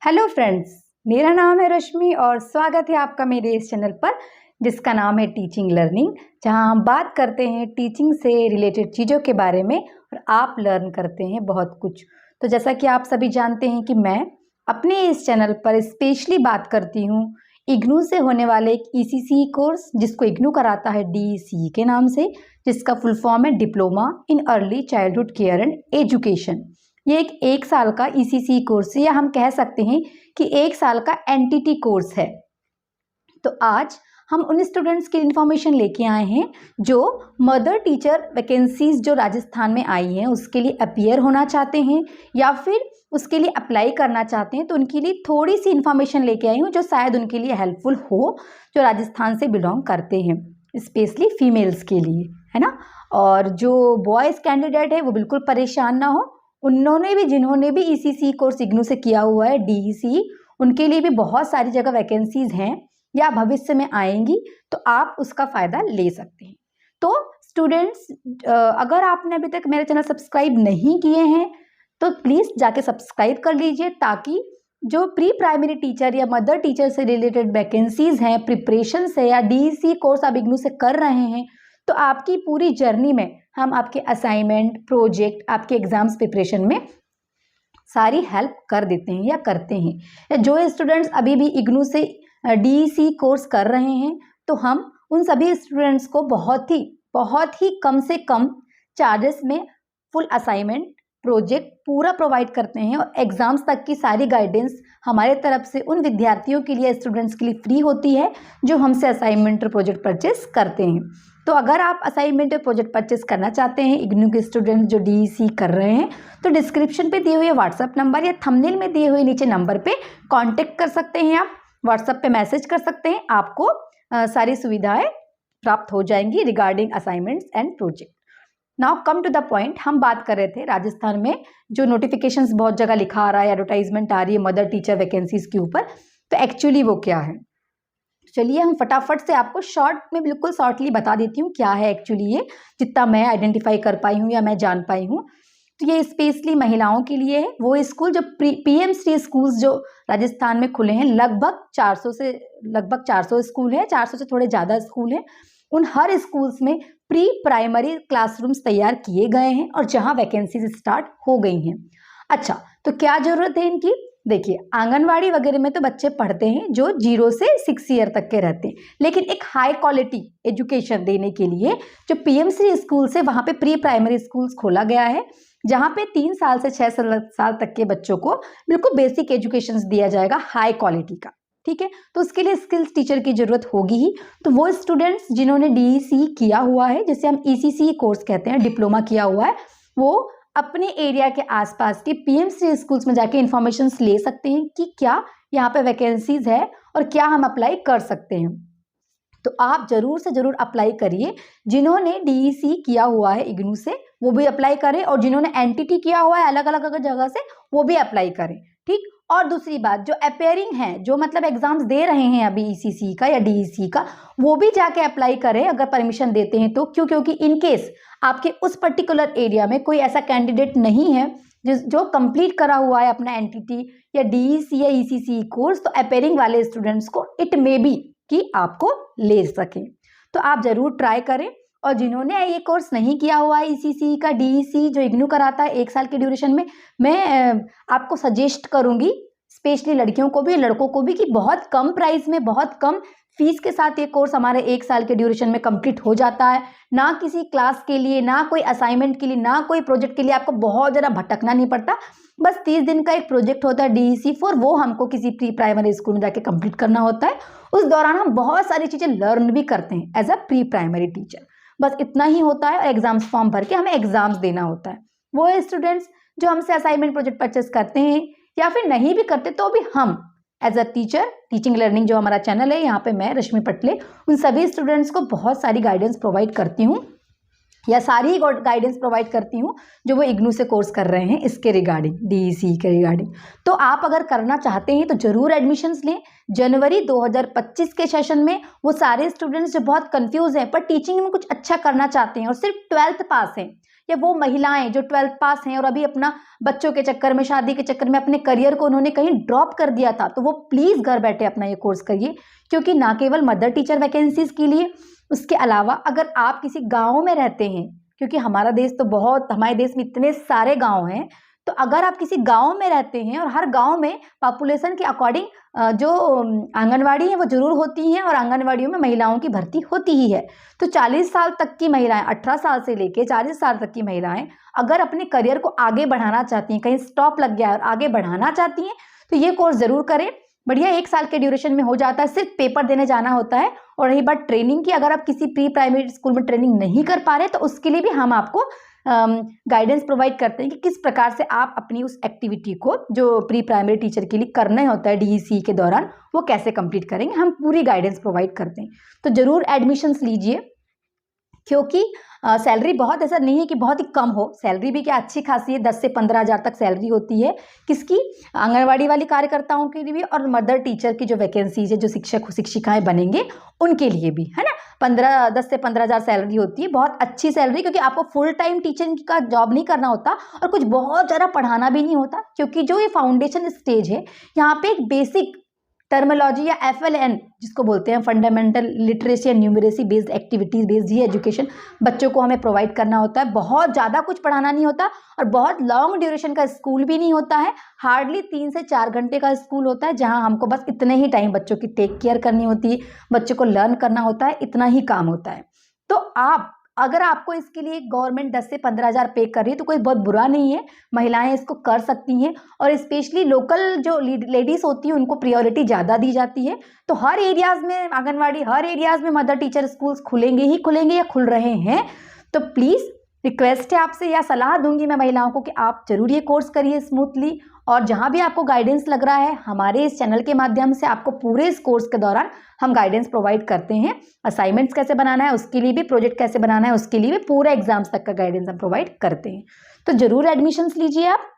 Hello friends, मेरा नाम है रश्मि और स्वागत है आपका मेरे इस चैनल पर जिसका नाम है टीचिंग लर्निंग, जहां हम बात करते हैं टीचिंग से रिलेटेड चीज़ों के बारे में और आप लर्न करते हैं बहुत कुछ। तो जैसा कि आप सभी जानते हैं कि मैं अपने इस चैनल पर स्पेशली बात करती हूं इग्नू से होने वाले एक ईसीसी कोर्स जिसको इग्नू कराता है डीईसी के नाम से, जिसका फुल फॉर्म है diploma in early childhood care and education. ये एक साल का ईसीसी कोर्स है, या हम कह सकते हैं कि एक साल का एनटीटी कोर्स है। तो आज हम उन स्टूडेंट्स की इन्फॉर्मेशन लेके आए हैं जो मदर टीचर वैकेंसीज जो राजस्थान में आई हैं उसके लिए अपीयर होना चाहते हैं या फिर उसके लिए अप्लाई करना चाहते हैं। तो उनके लिए थोड़ी सी इन्फॉर्मेशन लेके आई हूँ जो शायद उनके लिए हेल्पफुल हो, जो राजस्थान से बिलोंग करते हैं, स्पेशली फीमेल्स के लिए, है ना। और जो बॉयज़ कैंडिडेट है वो बिल्कुल परेशान ना हो, उन्होंने भी जिन्होंने भी ईसीसी कोर्स इग्नू से किया हुआ है डीईसी, उनके लिए भी बहुत सारी जगह वैकेंसीज हैं या भविष्य में आएंगी, तो आप उसका फ़ायदा ले सकते हैं। तो स्टूडेंट्स, अगर आपने अभी तक मेरा चैनल सब्सक्राइब नहीं किए हैं तो प्लीज़ जाके सब्सक्राइब कर लीजिए, ताकि जो प्री प्राइमरी टीचर या मदर टीचर से रिलेटेड वैकेंसीज हैं, प्रिपरेशन से, या डीईसी कोर्स आप इग्नू से कर रहे हैं, तो आपकी पूरी जर्नी में हम आपके असाइनमेंट, प्रोजेक्ट, आपके एग्जाम्स प्रिपरेशन में सारी हेल्प कर देते हैं या करते हैं। जो स्टूडेंट्स अभी भी इग्नू से डीईसी कोर्स कर रहे हैं, तो हम उन सभी स्टूडेंट्स को बहुत ही कम से कम चार्जेस में फुल असाइनमेंट, प्रोजेक्ट पूरा प्रोवाइड करते हैं, और एग्जाम्स तक की सारी गाइडेंस हमारे तरफ से उन विद्यार्थियों के लिए, स्टूडेंट्स के लिए फ्री होती है जो हमसे असाइनमेंट और प्रोजेक्ट परचेस करते हैं। तो अगर आप असाइनमेंट और प्रोजेक्ट परचेस करना चाहते हैं इग्नू के स्टूडेंट्स जो डीईसी कर रहे हैं, तो डिस्क्रिप्शन पे दिए हुए व्हाट्सएप नंबर या थंबनेल में दिए हुए नीचे नंबर पे कांटेक्ट कर सकते हैं। आप व्हाट्सएप पे मैसेज कर सकते हैं, आपको सारी सुविधाएं प्राप्त हो जाएंगी regarding assignments and project. Now come to the point, हम बात कर रहे थे राजस्थान में जो नोटिफिकेशंस बहुत जगह लिखा आ रहा है, एडवर्टाइजमेंट आ रही है मदर टीचर वैकेंसीज के ऊपर, तो एक्चुअली वो क्या है। चलिए हम फटाफट से आपको शॉर्ट में बिल्कुल शॉर्टली बता देती हूँ क्या है एक्चुअली ये, जितना मैं आइडेंटिफाई कर पाई हूँ या मैं जान पाई हूँ। तो ये स्पेशली महिलाओं के लिए है। वो स्कूल जो पीएमसी स्कूल्स जो राजस्थान में खुले हैं, लगभग 400 स्कूल है, 400 से थोड़े ज़्यादा स्कूल हैं। उन हर स्कूल्स में प्री प्राइमरी क्लासरूम्स तैयार किए गए हैं और जहाँ वैकेंसीज स्टार्ट हो गई हैं। अच्छा, तो क्या ज़रूरत है इनकी? देखिए, आंगनवाड़ी वगैरह में तो बच्चे पढ़ते हैं जो 0 से 6 ईयर तक के रहते हैं, लेकिन एक हाई क्वालिटी एजुकेशन देने के लिए जो पीएमसी स्कूल से वहाँ पे प्री प्राइमरी स्कूल्स खोला गया है, जहाँ पे 3 साल से 6 साल तक के बच्चों को बिल्कुल बेसिक एजुकेशन दिया जाएगा हाई क्वालिटी का। ठीक है, तो उसके लिए स्किल्स टीचर की जरूरत होगी ही। तो वो स्टूडेंट्स जिन्होंने डीईसी किया हुआ है, जिसे हम ईसीसी कोर्स कहते हैं, डिप्लोमा किया हुआ है, वो अपने एरिया के आसपास के पीएमसी स्कूल्स में जाके इंफॉर्मेशन ले सकते हैं कि क्या यहाँ पे वैकेंसीज है और क्या हम अप्लाई कर सकते हैं। तो आप जरूर से जरूर अप्लाई करिए। जिन्होंने डीईसी किया हुआ है इग्नू से वो भी अप्लाई करें, और जिन्होंने एनटीटी किया हुआ है अलग अलग जगह से वो भी अप्लाई करें। ठीक, और दूसरी बात, जो अपेयरिंग है, जो मतलब एग्जाम्स दे रहे हैं अभी ईसीसी का या डीईसी का, वो भी जाके अप्लाई करें अगर परमिशन देते हैं तो। क्योंकि इन केस आपके उस पर्टिकुलर एरिया में कोई ऐसा कैंडिडेट नहीं है जो कंप्लीट करा हुआ है अपना एनटीटी या डीईसी या ईसीसी कोर्स, तो अपेयरिंग वाले स्टूडेंट्स को इट मे बी कि आपको ले सकें। तो आप जरूर ट्राई करें। और जिन्होंने ये कोर्स नहीं किया हुआ है ईसीसी का, डीईसी जो इग्नू कराता है 1 साल के ड्यूरेशन में, मैं आपको सजेस्ट करूंगी, स्पेशली लड़कियों को भी लड़कों को भी, कि बहुत कम प्राइस में, बहुत कम फीस के साथ ये कोर्स हमारे 1 साल के ड्यूरेशन में कंप्लीट हो जाता है। ना किसी क्लास के लिए, ना कोई असाइनमेंट के लिए, ना कोई प्रोजेक्ट के लिए आपको बहुत ज़्यादा भटकना नहीं पड़ता। बस 30 दिन का एक प्रोजेक्ट होता है डीईसी 4, वो हमको किसी प्री प्राइमरी स्कूल में जाके कंप्लीट करना होता है। उस दौरान हम बहुत सारी चीज़ें लर्न भी करते हैं as a pre primary teacher. बस इतना ही होता है, और एग्जाम्स फॉर्म भर के हमें एग्जाम्स देना होता है। वो स्टूडेंट्स जो हमसे असाइनमेंट प्रोजेक्ट परचेस करते हैं या फिर नहीं भी करते, तो भी हम as a teacher, teaching learning जो हमारा चैनल है, यहाँ पे मैं रश्मि पटले उन सभी स्टूडेंट्स को बहुत सारी गाइडेंस प्रोवाइड करती हूँ, या सारी गाइडेंस प्रोवाइड करती हूँ जो वो इग्नू से कोर्स कर रहे हैं इसके रिगार्डिंग, डीईसी के रिगार्डिंग। तो आप अगर करना चाहते हैं तो जरूर एडमिशन्स लें। जनवरी 2025 के सेशन में वो सारे स्टूडेंट्स जो बहुत कंफ्यूज हैं पर टीचिंग में कुछ अच्छा करना चाहते हैं और सिर्फ 12th पास हैं या वो महिलाएं जो 12th पास हैं और अभी अपना बच्चों के चक्कर में, शादी के चक्कर में अपने करियर को उन्होंने कहीं ड्रॉप कर दिया था, तो वो प्लीज़ घर बैठे अपना ये कोर्स करिए, क्योंकि ना केवल मदर टीचर वैकेंसीज़ के लिए, उसके अलावा अगर आप किसी गाँव में रहते हैं, क्योंकि हमारा देश तो बहुत, हमारे देश में इतने सारे गाँव हैं, तो अगर आप किसी गांव में रहते हैं और हर गांव में पॉपुलेशन के अकॉर्डिंग जो आंगनवाड़ी है वो जरूर होती हैं और आंगनवाड़ियों में महिलाओं की भर्ती होती ही है, तो 40 साल तक की महिलाएं, 18 साल से लेके 40 साल तक की महिलाएं अगर अपने करियर को आगे बढ़ाना चाहती हैं, कहीं स्टॉप लग गया है और आगे बढ़ाना चाहती हैं, तो ये कोर्स ज़रूर करें। बढ़िया 1 साल के ड्यूरेशन में हो जाता है, सिर्फ पेपर देने जाना होता है। और रही बात ट्रेनिंग की, अगर आप किसी प्री प्राइमरी स्कूल में ट्रेनिंग नहीं कर पा रहे तो उसके लिए भी हम आपको गाइडेंस प्रोवाइड करते हैं कि किस प्रकार से आप अपनी उस एक्टिविटी को जो प्री प्राइमरी टीचर के लिए करना होता है DEC के दौरान, वो कैसे कंप्लीट करेंगे, हम पूरी गाइडेंस प्रोवाइड करते हैं। तो ज़रूर एडमिशन्स लीजिए, क्योंकि सैलरी बहुत ऐसा नहीं है कि बहुत ही कम हो, सैलरी भी क्या अच्छी खासी है, 10 से 15 हज़ार तक सैलरी होती है। किसकी? आंगनवाड़ी वाली कार्यकर्ताओं के लिए भी और मदर टीचर की जो वैकेंसीज है, जो शिक्षक शिक्षिकाएं बनेंगे उनके लिए भी, है ना। 10 से 15 हज़ार सैलरी होती है, बहुत अच्छी सैलरी, क्योंकि आपको फुल टाइम टीचिंग का जॉब नहीं करना होता और कुछ बहुत ज़्यादा पढ़ाना भी नहीं होता, क्योंकि जो ये फाउंडेशन स्टेज है, यहाँ पे एक बेसिक टर्मोलॉजी या FLN जिसको बोलते हैं, fundamental literacy and numeracy based activities based ये एजुकेशन बच्चों को हमें प्रोवाइड करना होता है। बहुत ज़्यादा कुछ पढ़ाना नहीं होता और बहुत लॉन्ग ड्यूरेशन का स्कूल भी नहीं होता है, हार्डली 3 से 4 घंटे का स्कूल होता है, जहां हमको बस इतने ही टाइम बच्चों की टेक केयर करनी होती है, बच्चों को लर्न करना होता है, इतना ही काम होता है। तो आप, अगर आपको इसके लिए गवर्नमेंट 10 से 15 हज़ार पे कर रही है तो कोई बहुत बुरा नहीं है, महिलाएं इसको कर सकती हैं। और स्पेशली लोकल जो लेडीज़ होती हैं उनको प्रायोरिटी ज़्यादा दी जाती है। तो हर एरियाज़ में आंगनवाड़ी, हर एरियाज़ में मदर टीचर स्कूल्स खुलेंगे ही खुलेंगे या खुल रहे हैं। तो प्लीज़ रिक्वेस्ट है आपसे, या सलाह दूंगी मैं महिलाओं को कि आप जरूर ये कोर्स करिए स्मूथली। और जहाँ भी आपको गाइडेंस लग रहा है, हमारे इस चैनल के माध्यम से आपको पूरे इस कोर्स के दौरान हम गाइडेंस प्रोवाइड करते हैं। असाइनमेंट्स कैसे बनाना है उसके लिए भी, प्रोजेक्ट कैसे बनाना है उसके लिए भी, पूरा एग्जाम्स तक का गाइडेंस हम प्रोवाइड करते हैं। तो जरूर एडमिशन्स लीजिए आप,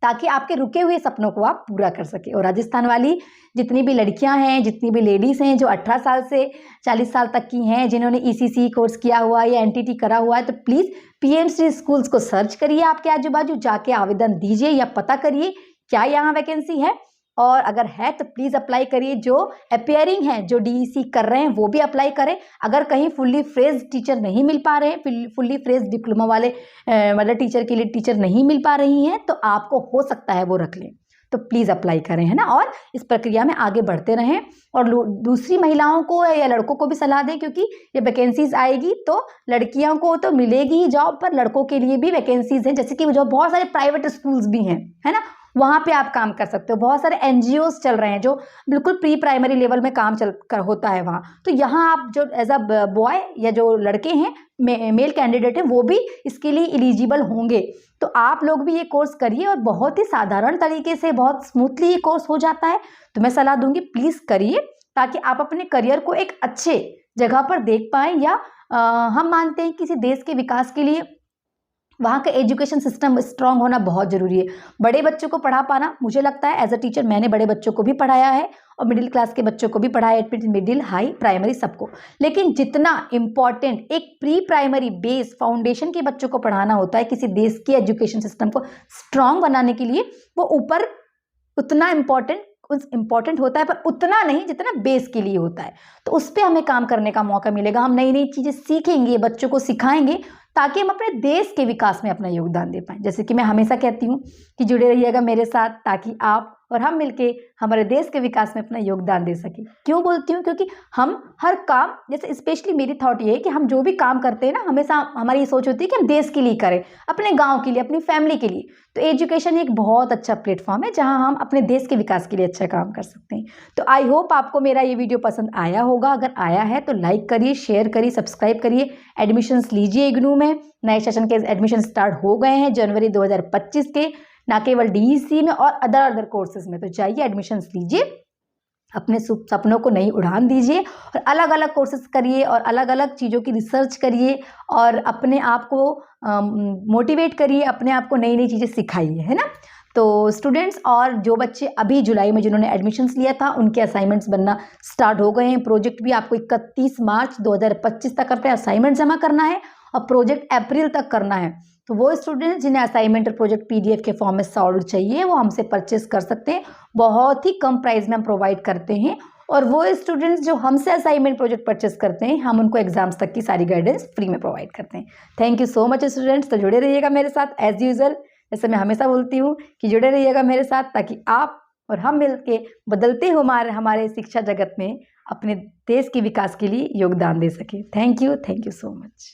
ताकि आपके रुके हुए सपनों को आप पूरा कर सके। और राजस्थान वाली जितनी भी लड़कियां हैं, जितनी भी लेडीज़ हैं जो 18 साल से 40 साल तक की हैं, जिन्होंने ECC कोर्स किया हुआ है या NTT करा हुआ है, तो प्लीज़ PMC स्कूल्स को सर्च करिए, आपके आजू बाजू जाके आवेदन दीजिए या पता करिए क्या यहाँ वैकेंसी है, और अगर है तो प्लीज़ अप्लाई करिए। जो अपेयरिंग हैं, जो DEC कर रहे हैं, वो भी अप्लाई करें। अगर कहीं फुल्ली फ्रेज टीचर नहीं मिल पा रहे हैं, फुल्ली फ्रेज डिप्लोमा वाले मतलब टीचर के लिए टीचर नहीं मिल पा रही हैं, तो आपको हो सकता है वो रख लें, तो प्लीज़ अप्लाई करें, है ना। और इस प्रक्रिया में आगे बढ़ते रहें और दूसरी महिलाओं को या लड़कों को भी सलाह दें, क्योंकि ये वैकेंसीज आएगी तो लड़कियों को तो मिलेगी ही जॉब, पर लड़कों के लिए भी वैकेंसीज हैं। जैसे कि जो बहुत सारे प्राइवेट स्कूल्स भी हैं, है ना, वहाँ पे आप काम कर सकते हो। बहुत सारे NGOs चल रहे हैं जो बिल्कुल प्री प्राइमरी लेवल में काम होता है वहाँ। तो यहाँ आप जो एज अ बॉय या जो लड़के हैं, मेल कैंडिडेट हैं, वो भी इसके लिए एलिजिबल होंगे। तो आप लोग भी ये कोर्स करिए और बहुत ही साधारण तरीके से, बहुत स्मूथली ये कोर्स हो जाता है। तो मैं सलाह दूंगी प्लीज़ करिए, ताकि आप अपने करियर को एक अच्छे जगह पर देख पाएँ। या हम मानते हैं किसी देश के विकास के लिए वहाँ का एजुकेशन सिस्टम स्ट्रांग होना बहुत ज़रूरी है। बड़े बच्चों को पढ़ा पाना, मुझे लगता है एज अ टीचर मैंने बड़े बच्चों को भी पढ़ाया है और मिडिल क्लास के बच्चों को भी पढ़ाया है, मिडिल, हाई, प्राइमरी, सबको। लेकिन जितना इम्पॉर्टेंट एक प्री प्राइमरी बेस फाउंडेशन के बच्चों को पढ़ाना होता है किसी देश के एजुकेशन सिस्टम को स्ट्रांग बनाने के लिए, वो ऊपर उतना इम्पॉर्टेंट होता है, पर उतना नहीं जितना बेस के लिए होता है। तो उस पर हमें काम करने का मौका मिलेगा। हम नई नई चीज़ें सीखेंगे, बच्चों को सिखाएंगे, ताकि हम अपने देश के विकास में अपना योगदान दे पाएँ। जैसे कि मैं हमेशा कहती हूँ कि जुड़े रहिएगा मेरे साथ, ताकि आप और हम मिलके हमारे देश के विकास में अपना योगदान दे सकें। क्यों बोलती हूँ? क्योंकि हम हर काम, जैसे स्पेशली मेरी थॉट ये है कि हम जो भी काम करते हैं ना, हमेशा हमारी ये सोच होती है कि हम देश के लिए करें, अपने गाँव के लिए, अपनी फैमिली के लिए। तो एजुकेशन एक बहुत अच्छा प्लेटफॉर्म है जहाँ हम अपने देश के विकास के लिए अच्छा काम कर सकते हैं। तो आई होप आपको मेरा ये वीडियो पसंद आया होगा। अगर आया है तो लाइक करिए, शेयर करिए, सब्सक्राइब करिए। एडमिशन्स लीजिए इग्नू में। नए सेशन के एडमिशन स्टार्ट हो गए हैं जनवरी 2025 के, ना केवल DEC में और अदर कोर्सेज में। तो जाइए एडमिशन्स लीजिए, अपने सपनों को नई उड़ान दीजिए और अलग अलग कोर्सेज करिए और अलग अलग चीज़ों की रिसर्च करिए और अपने आप को मोटिवेट करिए, अपने आप को नई नई चीज़ें सिखाइए, है ना। तो स्टूडेंट्स और जो बच्चे अभी जुलाई में जिन्होंने एडमिशन्स लिया था, उनके असाइनमेंट्स बनना स्टार्ट हो गए हैं। प्रोजेक्ट भी आपको 31 मार्च 2025 तक अपने असाइनमेंट जमा करना है और प्रोजेक्ट अप्रैल तक करना है, तो वो स्टूडेंट्स जिन्हें असाइनमेंट और प्रोजेक्ट पीडीएफ के फॉर्म में सॉल्व चाहिए वो हमसे परचेस कर सकते हैं। बहुत ही कम प्राइस में हम प्रोवाइड करते हैं। और वो स्टूडेंट्स जो हमसे असाइनमेंट प्रोजेक्ट परचेस करते हैं हम उनको एग्जाम्स तक की सारी गाइडेंस फ्री में प्रोवाइड करते हैं। Thank you so much students. तो जुड़े रहिएगा मेरे साथ एज यूजुअल, जैसे मैं हमेशा बोलती हूँ कि जुड़े रहिएगा मेरे साथ ताकि आप और हम मिलके बदलते हमारे शिक्षा जगत में अपने देश के विकास के लिए योगदान दे सके। Thank you so much.